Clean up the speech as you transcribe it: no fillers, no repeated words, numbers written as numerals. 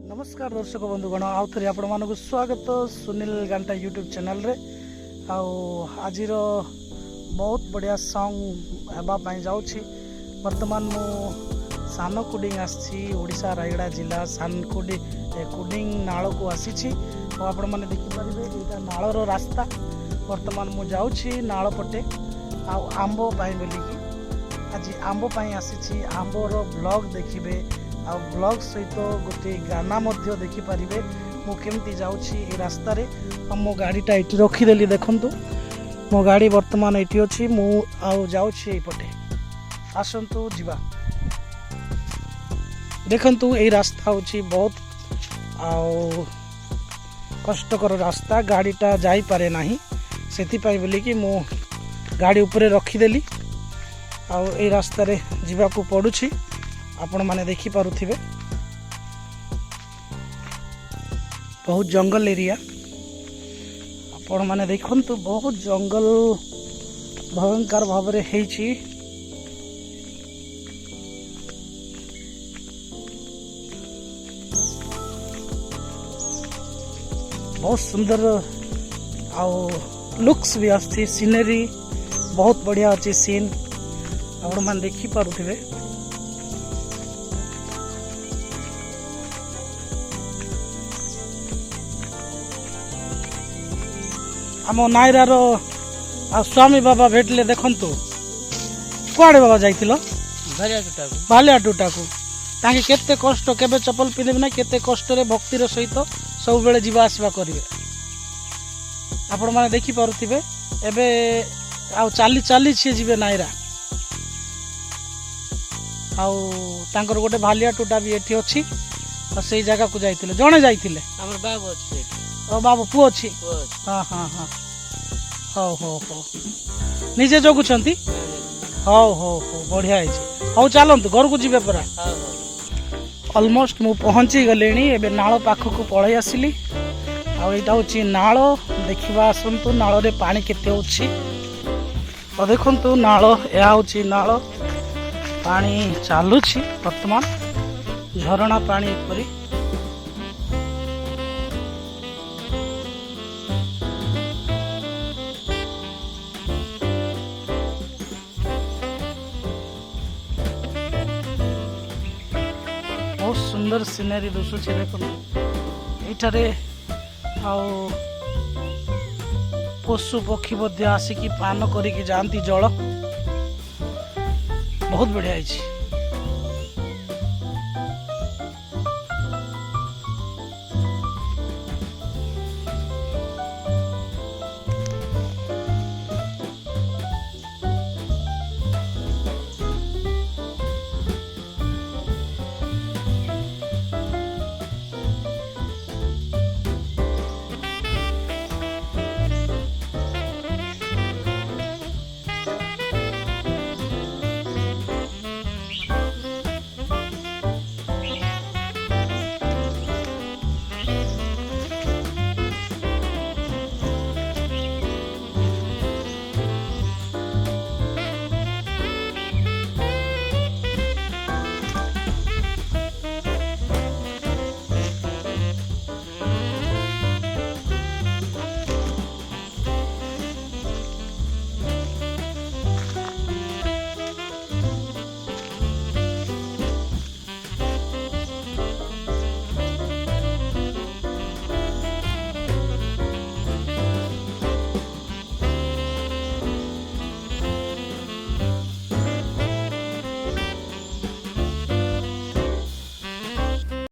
नमस्कार दर्शक बंधुगण आउ थे आपण मानक स्वागत सुनील गांटा यूट्यूब चैनल रे आज बहुत बढ़िया सॉन्ग हेबाई जाऊँगी। वर्तमान मु सान कुडिंग आशा रायगड़ा जिला सान कुडिंग नाल को आसी आपण मैंने देखिपारे यहाँ नालर रास्ता वर्तमान मु जाऊँगी नाल पटे आंब बोलिकी आज आंब आसी आंबर ब्लॉग देखिए आ ब्लॉग सहित गोटे गाना देखिपारे मु केमती जाऊँगी रास्ता रे मो गाड़ीटा ये रखीदेली देखु मो गाड़ी वर्तमान ये अच्छी मु जाऊँगी पटे आसतु जीवा देखु ये रास्ता हूँ बहुत कष्टकर रास्ता गाड़ीटा जापे ना से बोलिकी मु गाड़ी उपरे रखीदेली आ रास्ता रे जीवा को पड़ुछि आपण माने देखि पारुथिबे बहुत जंगल एरिया आपण माने देखंतु बहुत जंगल भयंकर भाव रे हेछि। बहुत सुंदर आउ लुक्स भी आछि सीनरी बहुत बढ़िया अच्छी सीन आपण माने देखि पारुथिबे। आम नायरार स्वामी बाबा भेटले देखंतु कुआड़े बाबा जाइथिलो भालिया टूटा को ताकि केते कष्ट केबे चप्पल पिंधे ना केते कष्ट रे भक्तिर सहित सब बेले जीवा आसवा करिवे आपण माने देखि पारुथिबे एबे आ चाली चाली छी जीवे नायरा आउ तांकर गोटे भालिया टूटा भी एठी अछि आ सेई जगह को जाइथिले जणे जाइथिले हमर बाबू अछि ओ बाबू पुओ अछि हाँ हाँ हाँ हो हो हो निजे जगुछंती हो हो हो बढ़िया है हो चलतु घर को जीवे परा ऑलमोस्ट मु पहुंची गलेनी एबे नाଳ पाखक पळै आसिली आ एटा होची नाଳ देखिबा आसंतु नाळ रे पानी केते होची तो देखंतु नाळ या होची नाळ पानी चालुछि वर्तमान झरणा पानी परी बहुत सुंदर सीनरी दिशुची देखो ये पशु पक्षी आसिकी पान करिकी जाती जल बहुत बढ़िया है।